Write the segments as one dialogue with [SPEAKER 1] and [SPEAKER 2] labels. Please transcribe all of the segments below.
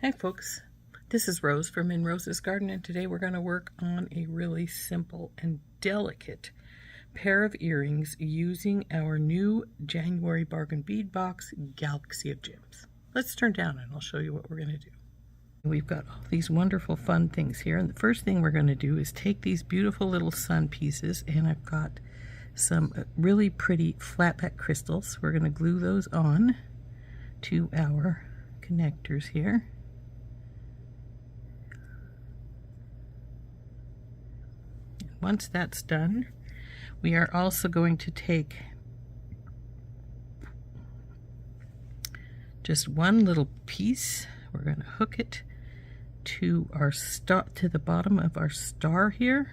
[SPEAKER 1] Hi folks, this is Rose from In Rose's Garden, and today we're going to work on a really simple and delicate pair of earrings using our new January bargain bead box, Galaxy of Gems. Let's turn down and I'll show you what we're going to do. We've got all these wonderful fun things here, and the first thing we're going to do is take these beautiful little sun pieces, and I've got some really pretty flatback crystals. We're going to glue those on to our connectors here. Once that's done, we are also going to take just one little piece. We're going to hook it to our to the bottom of our star here,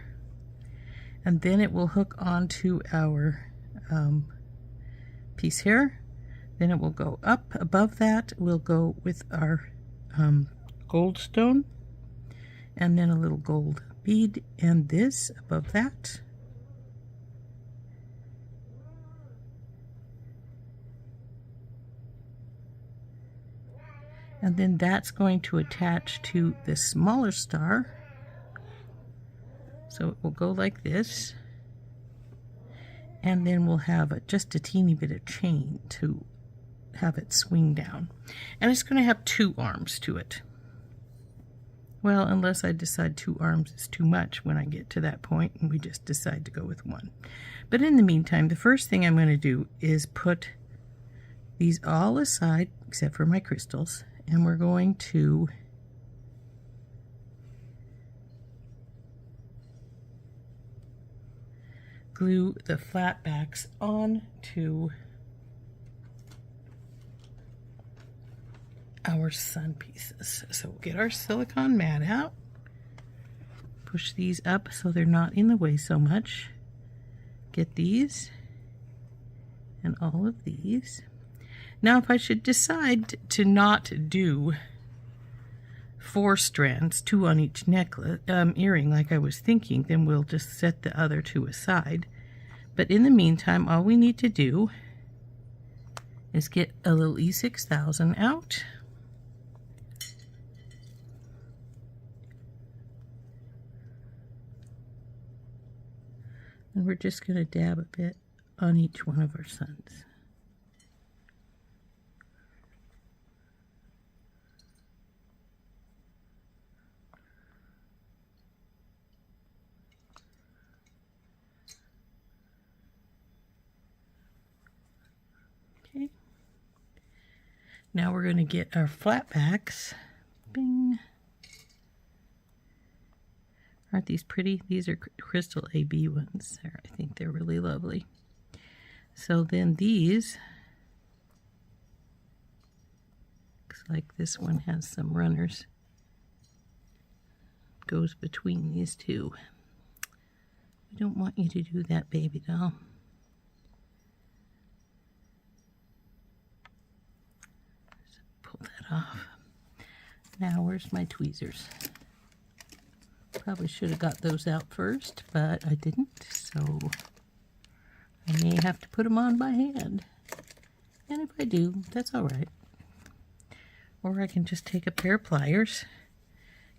[SPEAKER 1] and then it will hook onto our piece here. Then it will go up above that. We'll go with our goldstone, and then a little gold bead, and this above that. And then that's going to attach to this smaller star. So it will go like this. And then we'll have just a teeny bit of chain to have it swing down. And it's going to have two arms to it. Well, unless I decide two arms is too much when I get to that point and we just decide to go with one. But in the meantime, the first thing I'm going to do is put these all aside, except for my crystals, and we're going to glue the flatbacks onto our sun pieces. So we'll get our silicone mat out, push these up so they're not in the way so much, get these and all of these. Now if I should decide to not do 4 strands, 2 on each necklace earring like I was thinking, then we'll just set the other 2 aside. But in the meantime, all we need to do is get a little E6000 out. And we're just going to dab a bit on each one of our suns. Okay. Now we're going to get our flatbacks. Bing. Aren't these pretty? These are crystal AB ones. I think they're really lovely. So then these, looks like this one has some runners, goes between these two. We don't want you to do that, baby doll. So pull that off. Now where's my tweezers? Probably should have got those out first, but I didn't, so I may have to put them on by hand. And if I do, that's all right. Or I can just take a pair of pliers,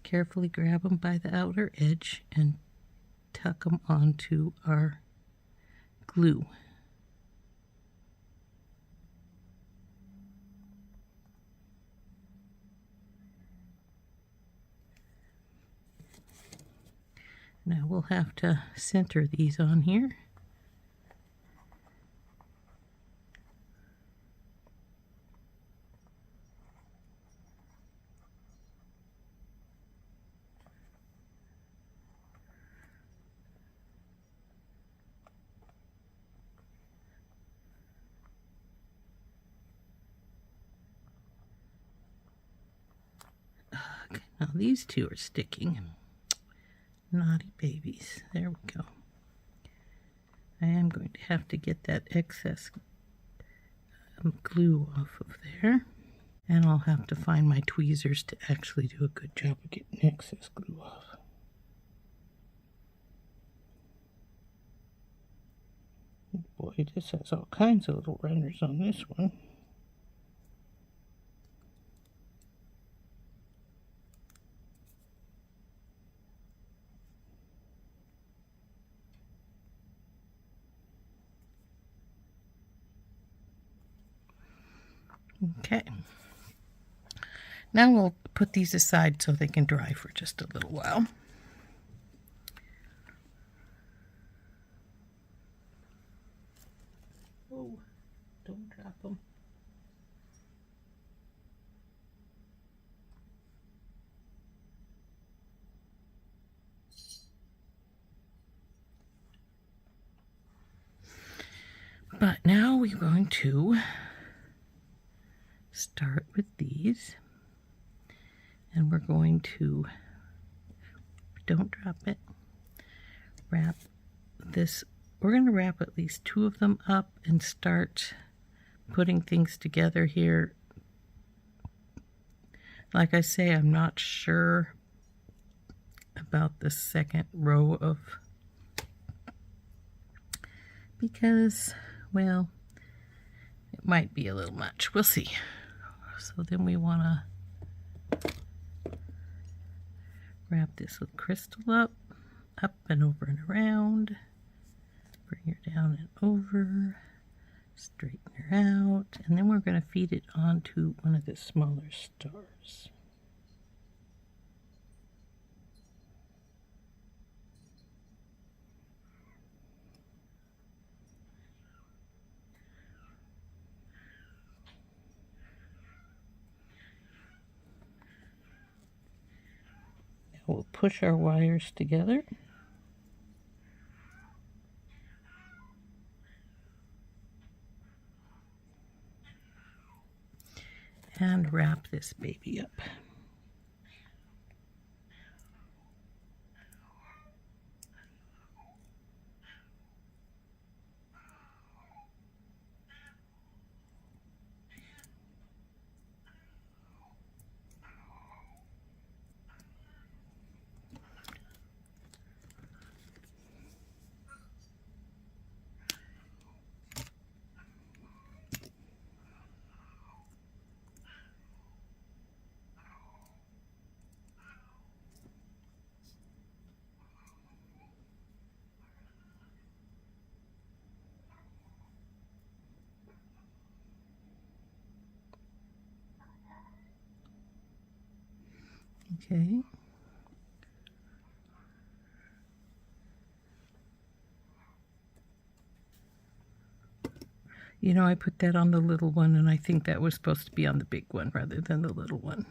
[SPEAKER 1] carefully grab them by the outer edge, and tuck them onto our glue. Now we'll have to center these on here. Okay, now these two are sticking. Naughty babies. There we go. I am going to have to get that excess glue off of there. And I'll have to find my tweezers to actually do a good job of getting excess glue off. Boy, this has all kinds of little runners on this one. Okay. Now we'll put these aside so they can dry for just a little while. Oh, don't drop them. But now we're going to start with these, and we're going to, don't drop it, wrap this. We're going to wrap at least 2 of them up and start putting things together here. Like I say, I'm not sure about the second row of, because, well, it might be a little much. We'll see. So then we want to wrap this with crystal up and over and around. Bring her down and over. Straighten her out. And then we're going to feed it onto one of the smaller stars. We'll push our wires together. And wrap this baby up. Okay. You know, I put that on the little one, and I think that was supposed to be on the big one rather than the little one.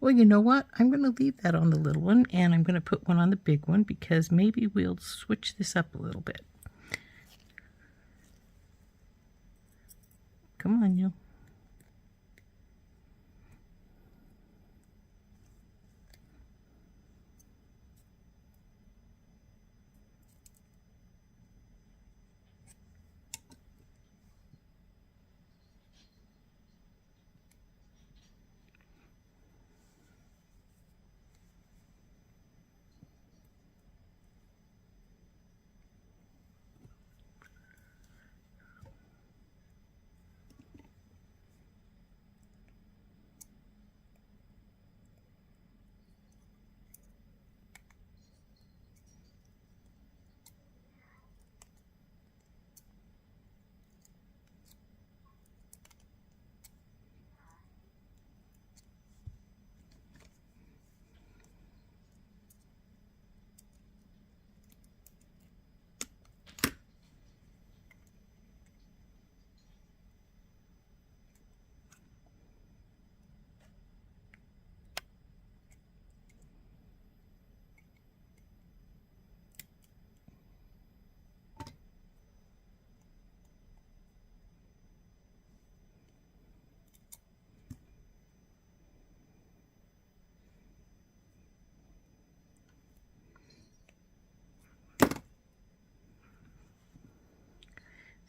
[SPEAKER 1] Well, you know what? I'm going to leave that on the little one, and I'm going to put one on the big one because maybe we'll switch this up a little bit. Come on, you.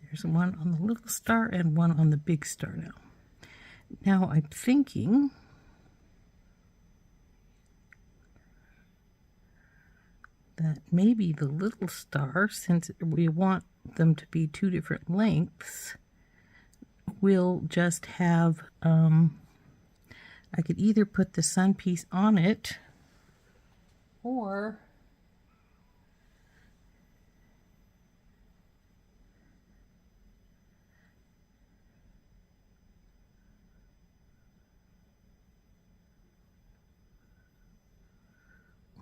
[SPEAKER 1] There's one on the little star and one on the big star now. Now I'm thinking that maybe the little star, since we want them to be 2 different lengths, we'll just have, I could either put the sun piece on it, or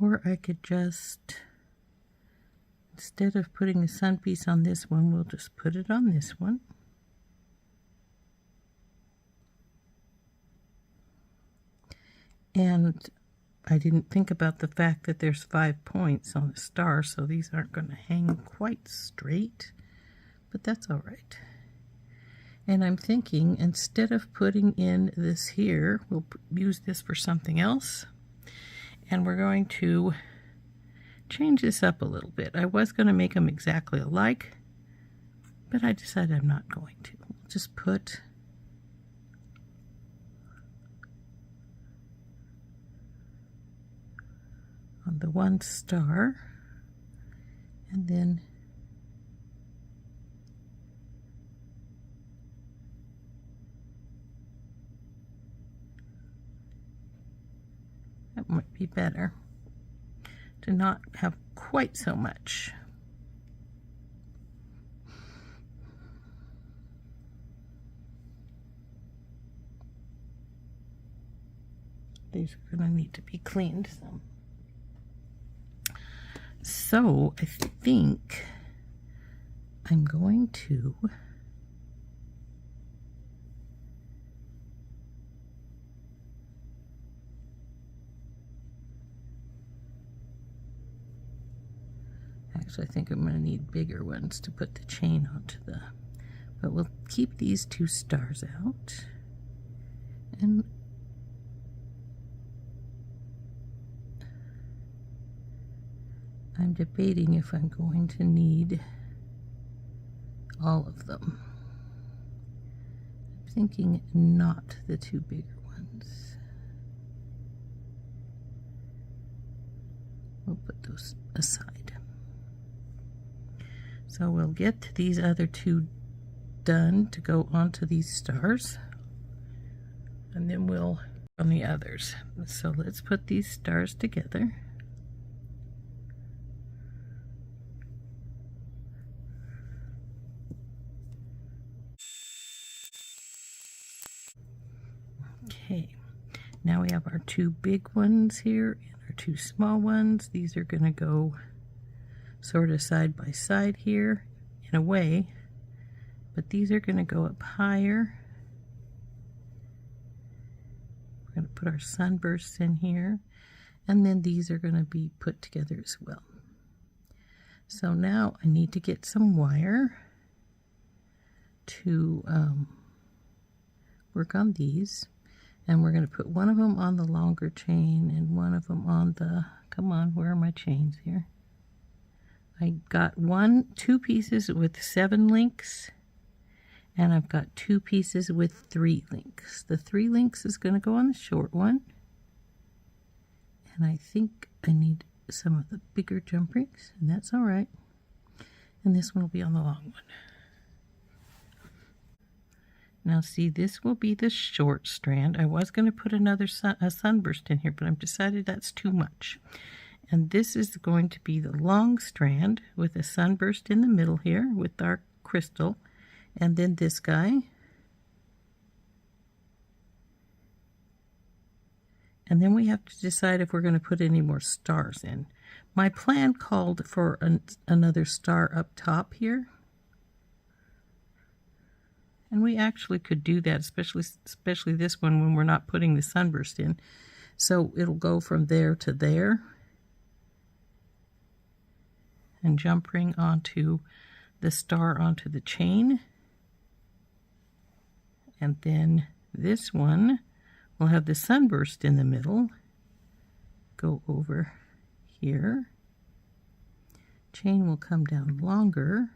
[SPEAKER 1] Or I could just, instead of putting a sun piece on this one, we'll just put it on this one. And I didn't think about the fact that there's 5 points on the star, so these aren't going to hang quite straight, but that's all right. And I'm thinking, instead of putting in this here, we'll use this for something else. And we're going to change this up a little bit. I was going to make them exactly alike, but I decided I'm not going to. We'll just put on the one star, and then that might be better to not have quite so much. These are going to need to be cleaned some. So I think I'm going to actually, I think I'm going to need bigger ones to put the chain onto the, but we'll keep these 2 stars out. And I'm debating if I'm going to need all of them. I'm thinking not the 2 bigger ones. We'll put those aside. So we'll get these other 2 done to go onto these stars, and then we'll on the others. So let's put these stars together. Okay, now we have our 2 big ones here and our 2 small ones. These are going to go sort of side by side here in a way, but these are going to go up higher. We're going to put our sunbursts in here, and then these are going to be put together as well. So now I need to get some wire to work on these. And we're going to put one of them on the longer chain and one of them on the, come on, where are my chains here? I got 2 pieces with 7 links, and I've got 2 pieces with 3 links. The 3 links is going to go on the short one, and I think I need some of the bigger jumprings, and that's all right. And this one will be on the long one. Now see, this will be the short strand. I was going to put another sunburst in here, but I've decided that's too much. And this is going to be the long strand with a sunburst in the middle here with our crystal. And then this guy. And then we have to decide if we're going to put any more stars in. My plan called for another star up top here. And we actually could do that, especially this one when we're not putting the sunburst in. So it'll go from there to there. And jump ring onto the star onto the chain. And then this one will have the sunburst in the middle. Go over here. Chain will come down longer.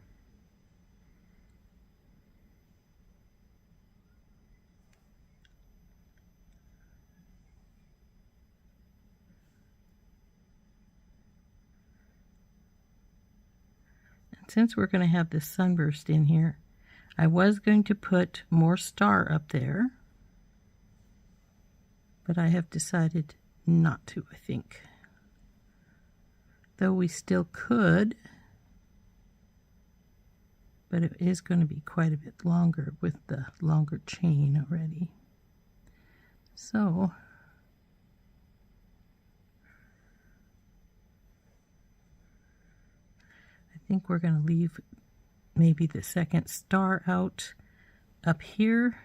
[SPEAKER 1] Since we're going to have this sunburst in here, I was going to put more star up there, but I have decided not to, I think. Though we still could, but it is going to be quite a bit longer with the longer chain already. So think we're going to leave maybe the second star out up here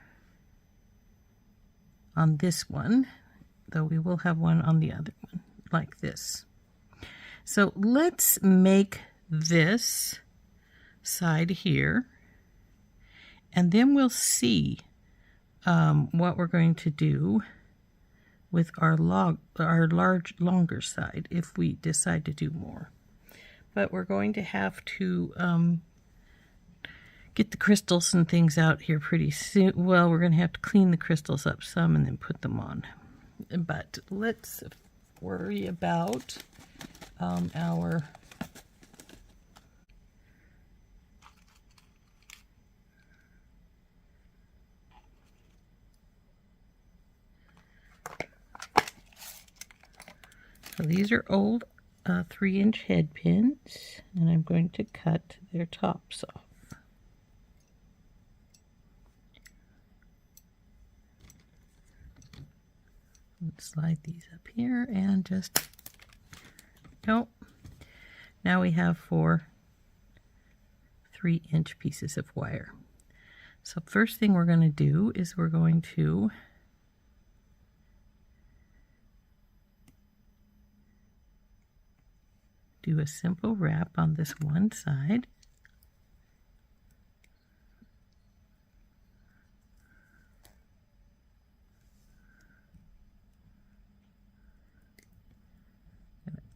[SPEAKER 1] on this one, though we will have one on the other one, like this. So let's make this side here, and then we'll see what we're going to do with our longer side if we decide to do more. But we're going to have to get the crystals and things out here pretty soon. Well, we're going to have to clean the crystals up some and then put them on. But let's worry about our so these are old 3-inch head pins, and I'm going to cut their tops off. Let's slide these up here and just, nope. Now we have 4 3-inch pieces of wire. So first thing we're going to do is we're going to do a simple wrap on this one side.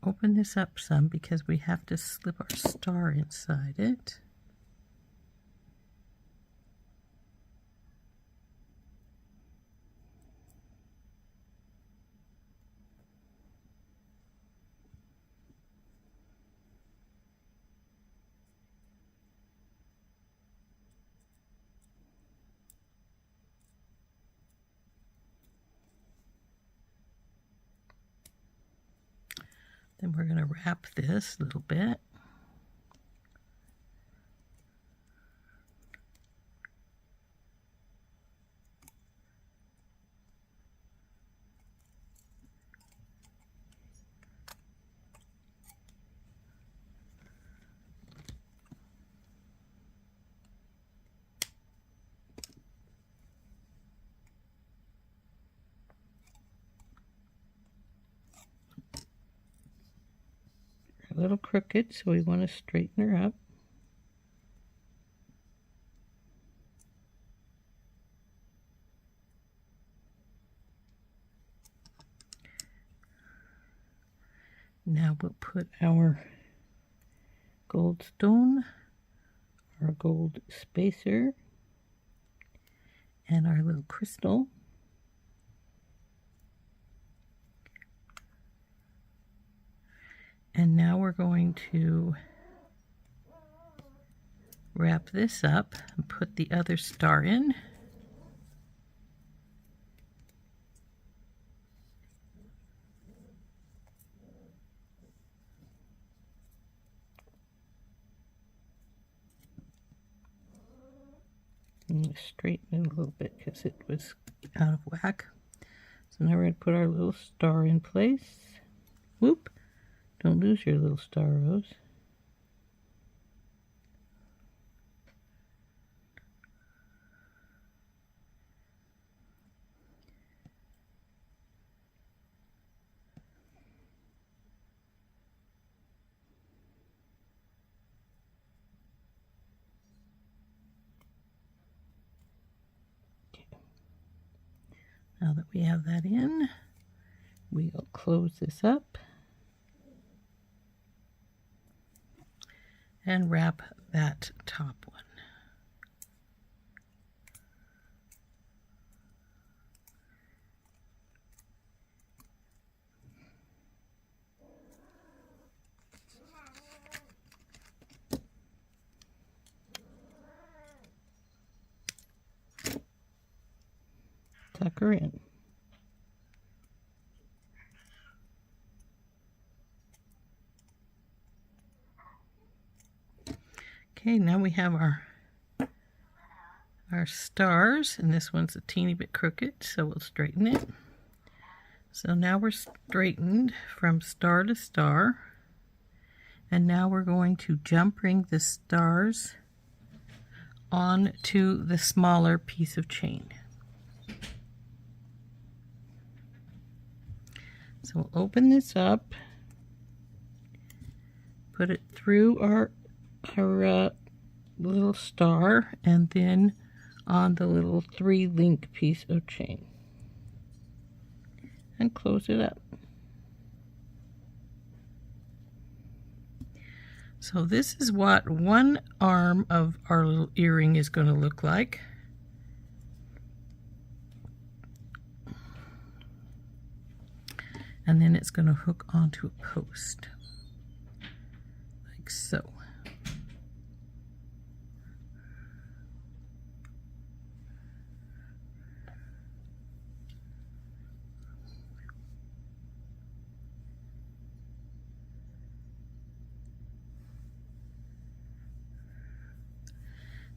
[SPEAKER 1] Open this up some because we have to slip our star inside it. Then we're going to wrap this a little bit. A little crooked, so we want to straighten her up. Now we'll put our goldstone, our gold spacer, and our little crystal. And now we're going to wrap this up and put the other star in. I'm going to straighten it a little bit because it was out of whack. So now we're going to put our little star in place. Whoop! Don't lose your little star, Rose. Okay. Now that we have that in, we'll close this up and wrap that top one. Tuck her in. Okay, now we have our stars, and this one's a teeny bit crooked, so we'll straighten it. So now we're straightened from star to star, And now we're going to jump ring the stars onto the smaller piece of chain. So we'll open this up, put it through our little star, and then on the little 3-link piece of chain, and close it up. So this is what one arm of our little earring is going to look like. And then it's going to hook onto a post, like so.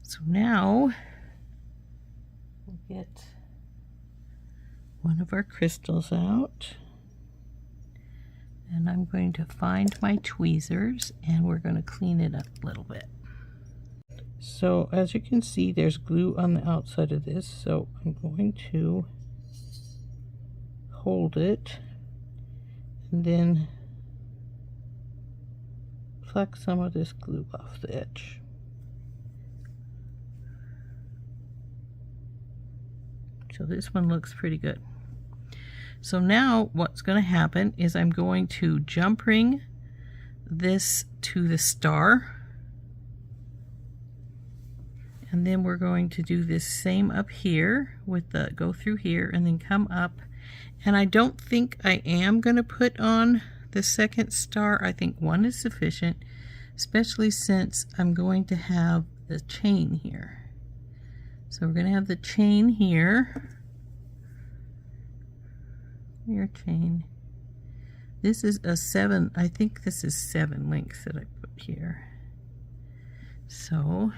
[SPEAKER 1] So now we'll get one of our crystals out. And I'm going to find my tweezers and we're going to clean it up a little bit. So as you can see, there's glue on the outside of this, so I'm going to hold it and then pluck some of this glue off the edge. So this one looks pretty good. So now what's going to happen is I'm going to jump ring this to the star, and then we're going to do this same up here with the go through here and then come up. And I don't think I am going to put on the second star. I think one is sufficient, especially since I'm going to have the chain here. So we're going to have the chain here. Your chain. This is a 7, I think this is 7 links that I put here. So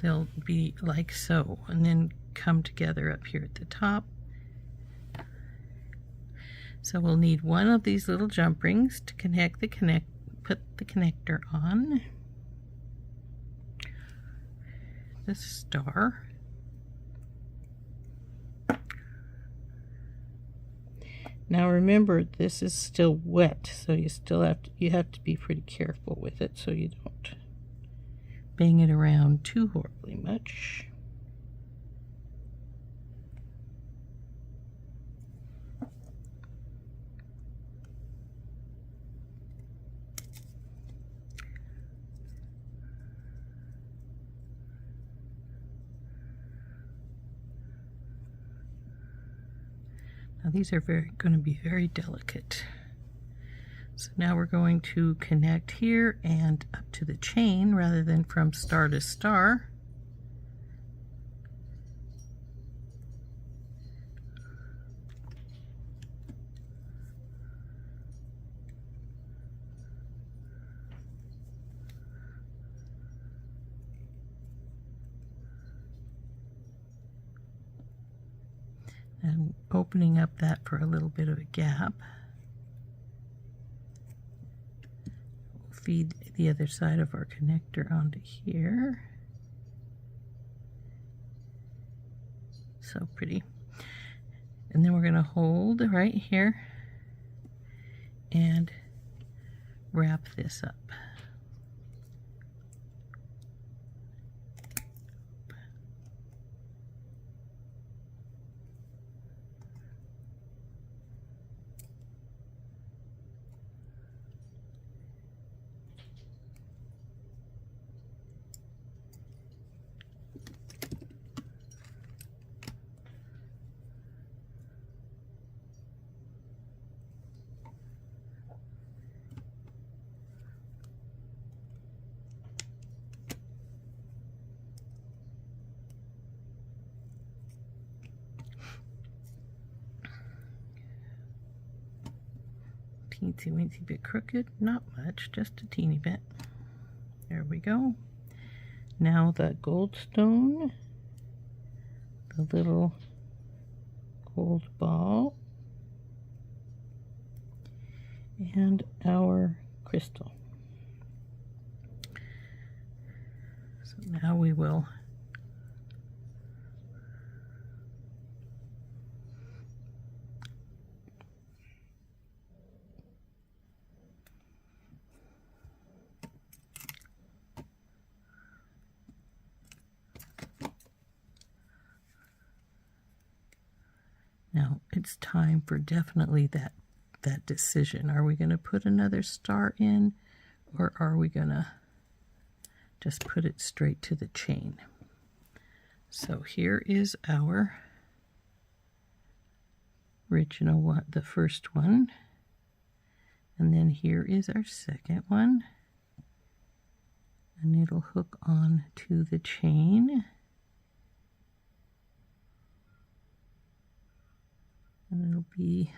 [SPEAKER 1] they'll be like so, and then come together up here at the top. So we'll need one of these little jump rings to put the connector on the star. Now remember, this is still wet, so you have to be pretty careful with it so you don't bang it around too horribly much. Now these are going to be very delicate. So now we're going to connect here and up to the chain rather than from star to star. And opening up that for a little bit of a gap. We'll feed the other side of our connector onto here. So pretty. And then we're going to hold right here and wrap this up. Teensy weensy bit crooked, not much, just a teeny bit. There we go. Now the goldstone, the little gold ball and our crystal. So now we will now it's time for definitely that decision. Are we going to put another star in, or are we going to just put it straight to the chain? So here is our original one, the first one, and then here is our second one, and it'll hook on to the chain, and it'll be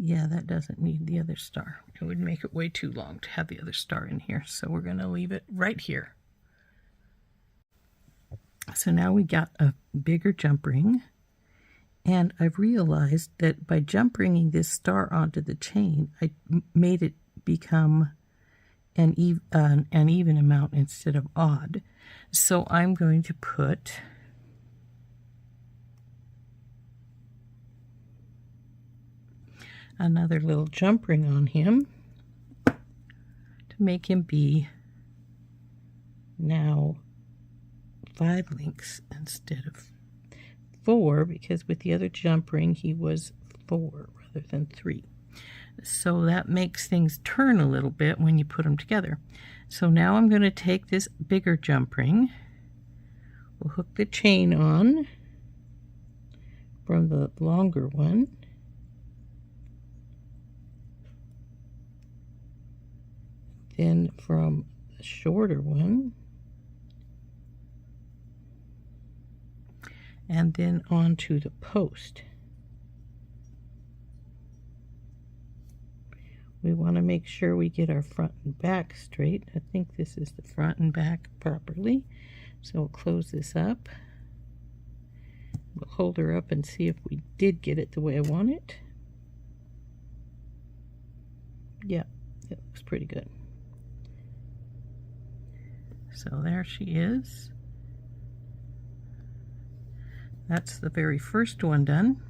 [SPEAKER 1] yeah, that doesn't need the other star. It would make it way too long to have the other star in here. So we're going to leave it right here. So now we got a bigger jump ring. And I've realized that by jump ringing this star onto the chain, I made it become an even amount instead of odd. So I'm going to put another little jump ring on him to make him be now 5 links instead of 4, because with the other jump ring he was 4 rather than 3. So that makes things turn a little bit when you put them together. So now I'm going to take this bigger jump ring, we'll hook the chain on from the longer one, then from the shorter one, and then onto the post. We want to make sure we get our front and back straight. I think this is the front and back properly. So we'll close this up. We'll hold her up and see if we did get it the way I want it. Yeah, it looks pretty good. So there she is. That's the very first one done.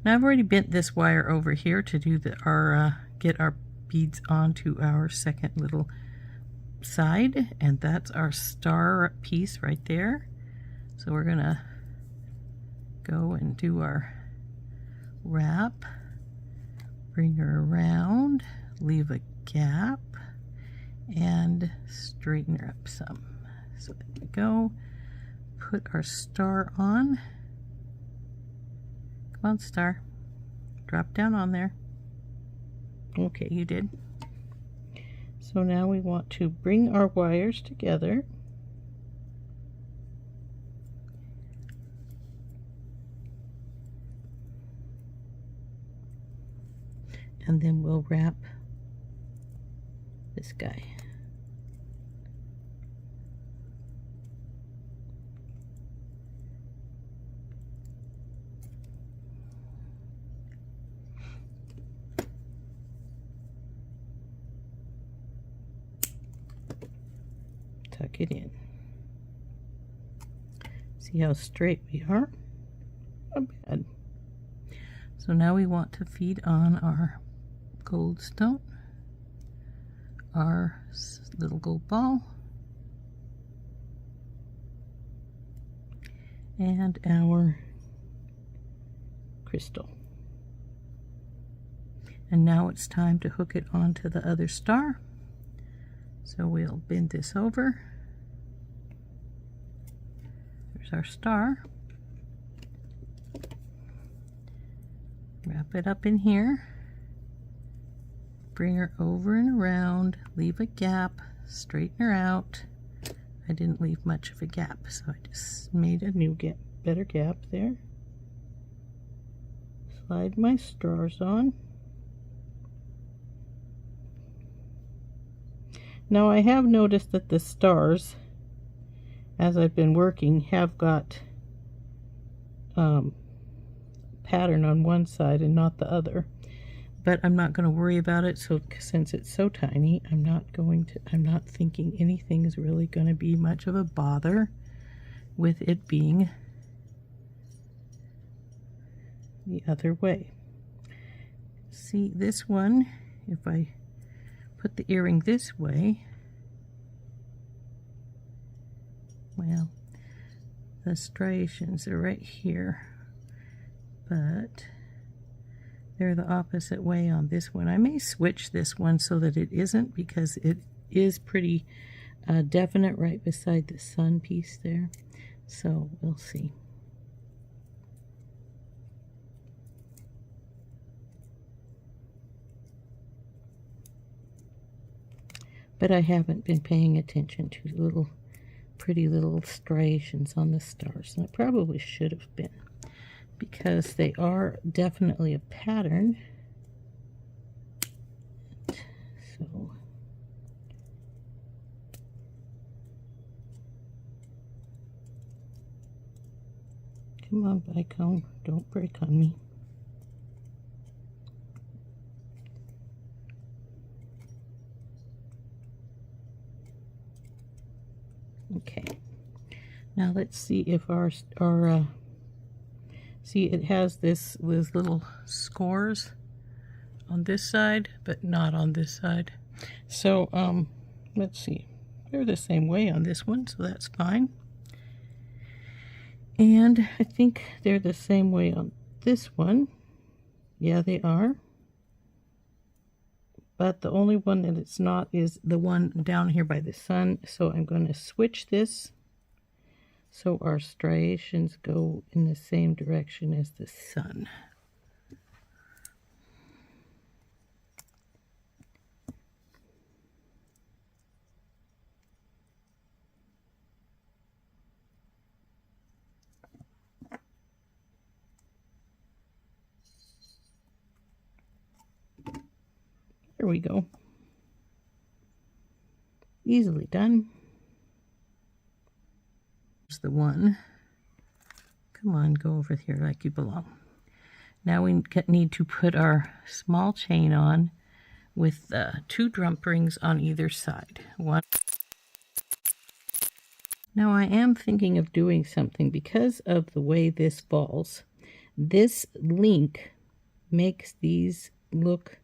[SPEAKER 1] Now I've already bent this wire over here to do get our beads onto our second little side, and that's our star piece right there. So we're gonna go and do our wrap, bring her around, leave a gap, and straighten her up some. So there we go. Put our star on. Come on, star. Drop down on there. Okay, you did. So now we want to bring our wires together. And then we'll wrap this guy. Tuck it in. See how straight we are? Not bad. So now we want to feed on our goldstone, our little gold ball, and our crystal. And now it's time to hook it onto the other star. So we'll bend this over. There's our star. Wrap it up in here. Bring her over and around. Leave a gap straighten her out. I didn't leave much of a gap, so I just made a new better gap there. Slide my stars on. Now I have noticed that the stars, as I've been working, have got pattern on one side and not the other, but I'm not going to worry about it. So since it's so tiny, I'm not thinking anything is really going to be much of a bother with it being the other way. See, this one, if I put the earring this way, well, the striations are right here, but they're the opposite way on this one. I may switch this one so that it isn't, because it is pretty definite right beside the sun piece there. So we'll see. But I haven't been paying attention to little pretty little striations on the stars, and I probably should have been, because they are definitely a pattern. So come on, bicone, don't break on me. Okay, now let's see if our see, it has these little scores on this side, but not on this side. So let's see, they're the same way on this one, so that's fine. And I think they're the same way on this one. Yeah, they are. But the only one that it's not is the one down here by the sun. So I'm going to switch this so our striations go in the same direction as the sun. There we go. Easily done. Here's the one. Come on, go over here like you belong. Now we need to put our small chain on with 2 jumprings on either side. One. Now I am thinking of doing something because of the way this falls. This link makes these look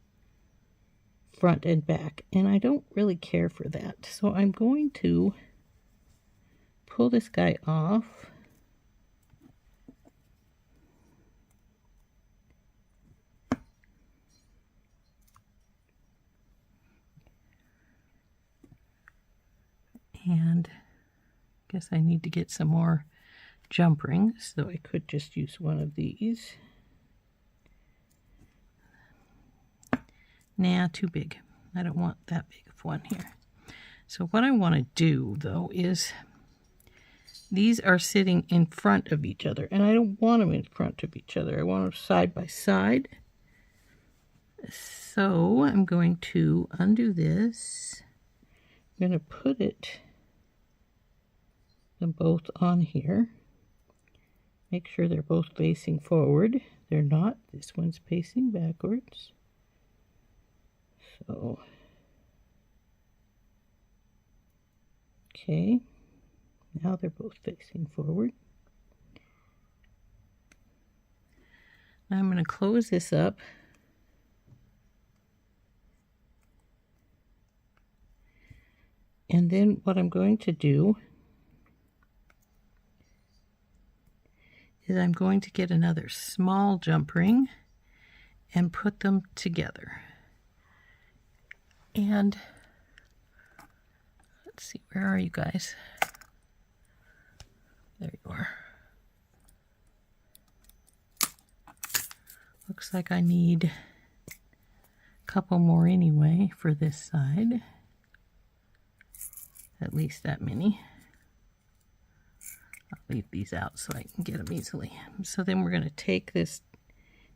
[SPEAKER 1] front and back, and I don't really care for that. So I'm going to pull this guy off. And I guess I need to get some more jumprings, so I could just use one of these. Nah, too big. I don't want that big of one here. So what I want to do, though, is these are sitting in front of each other, and I don't want them in front of each other. I want them side by side. So I'm going to undo this. I'm going to put them both on here. Make sure they're both facing forward. They're not. This one's facing backwards. So, okay, now they're both facing forward. Now I'm going to close this up. And then what I'm going to do is I'm going to get another small jump ring and put them together. And let's see, where are you guys? There you are. Looks like I need a couple more anyway for this side. at least that many. I'll leave these out so I can get them easily. So then we're going to take this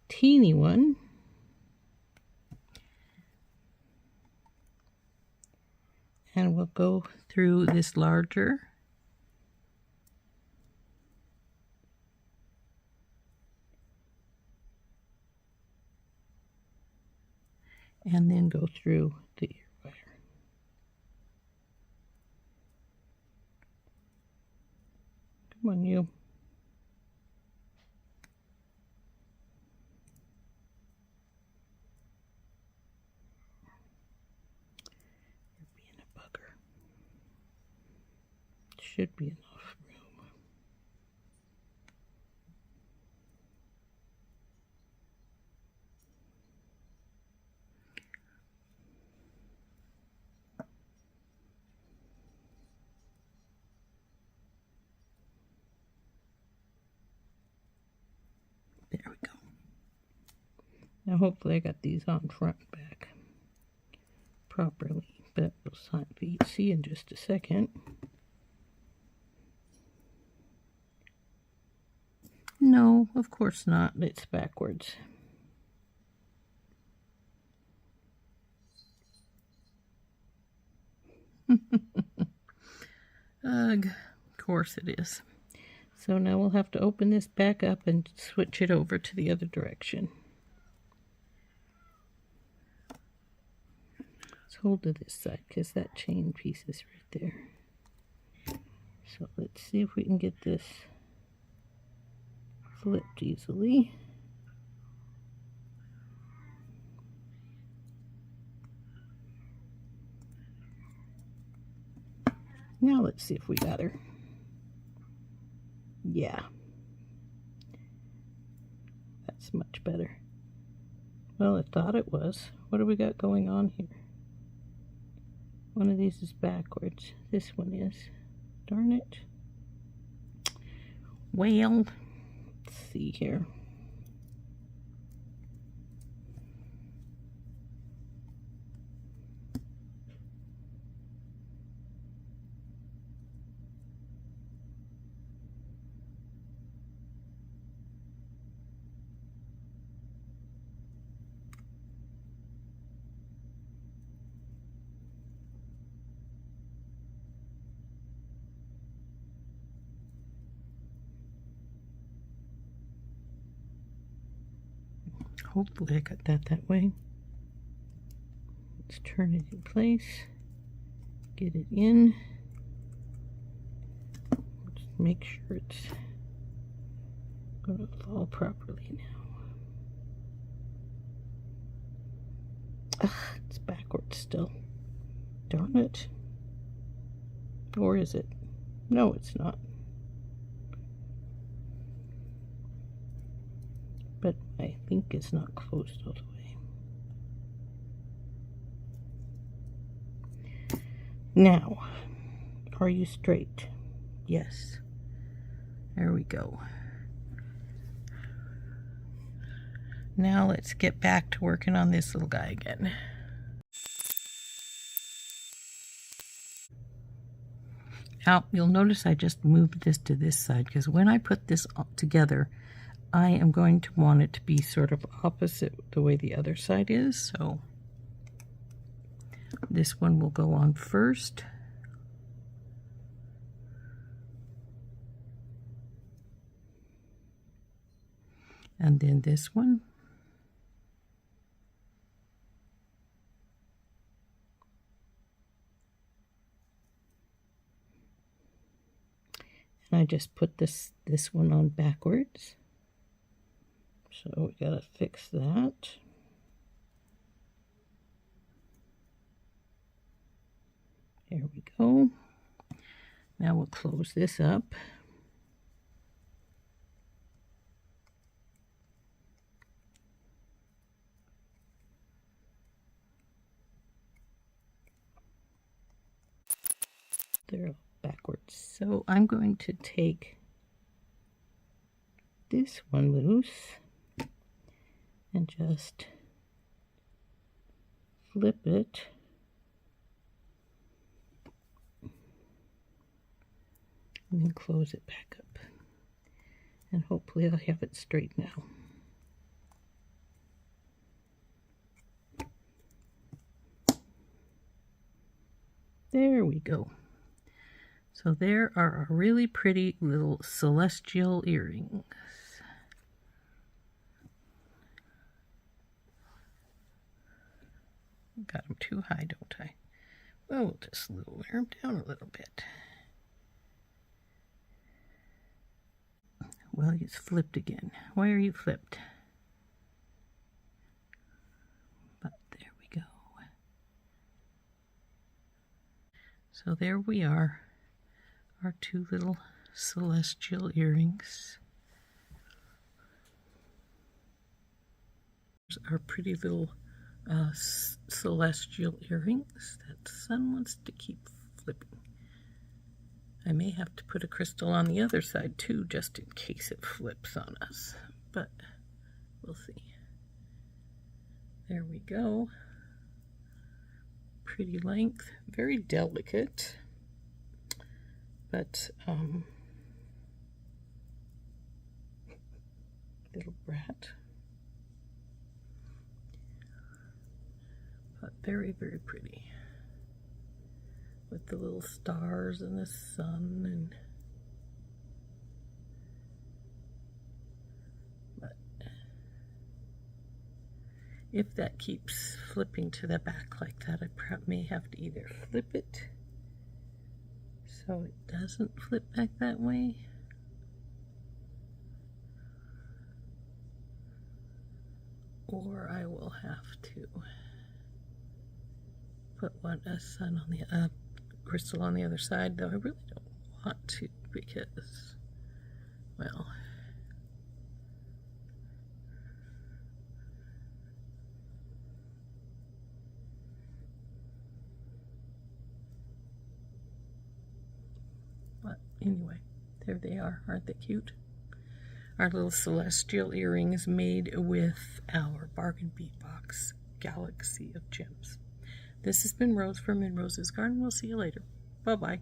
[SPEAKER 1] teeny one and we'll go through this larger and then go through the ear wire. Come on, you. You're being a bugger. Should be enough room. There we go. Now hopefully I got these on front and back properly, but we'll see in just a second. No, of course not. It's backwards. Ugh, of course it is. So now we'll have to open this back up and switch it over to the other direction. Let's hold to this side because that chain piece is right there. So let's see if we can get this flipped easily. Now let's see if we got her. Yeah. That's much better. Well, I thought it was. What do we got going on here? One of these is backwards. This one is. Darn it. Well, let's see here. Hopefully I got that way. Let's turn it in place. Get it in. Just make sure it's going to fall properly now. Ugh, it's backwards still. Darn it. Or is it? No, it's not. But I think it's not closed all the way. Now, are you straight? Yes. There we go. Now let's get back to working on this little guy again. Now, you'll notice I just moved this to this side because when I put this together, I am going to want it to be sort of opposite the way the other side is. So this one will go on first. And then this one. And I just put this one on backwards. So we gotta fix that. There we go. Now we'll close this up. They're all backwards. So I'm going to take this one loose and just flip it and then close it back up. And hopefully I'll have it straight now. There we go. So there are our really pretty little celestial earrings. Got them too high, don't I? Well, we'll just lower them down a little bit. Well, he's flipped again. Why are you flipped? But there we go. So there we are, our two little celestial earrings. Our pretty little celestial earrings that the sun wants to keep flipping. I may have to put a crystal on the other side too, just in case it flips on us, but we'll see. There we go. Pretty length, very delicate, but little brat. But very, very pretty. With the little stars and the sun, and but if that keeps flipping to the back like that, I may have to either flip it so it doesn't flip back that way, or I will have to put a sun on the crystal on the other side, though I really don't want to, because, well, but anyway, there they are. Aren't they cute? Our little celestial earrings made with our BBB Galaxy of Gems. This has been Rose from Rose's Garden. We'll see you later. Bye-bye.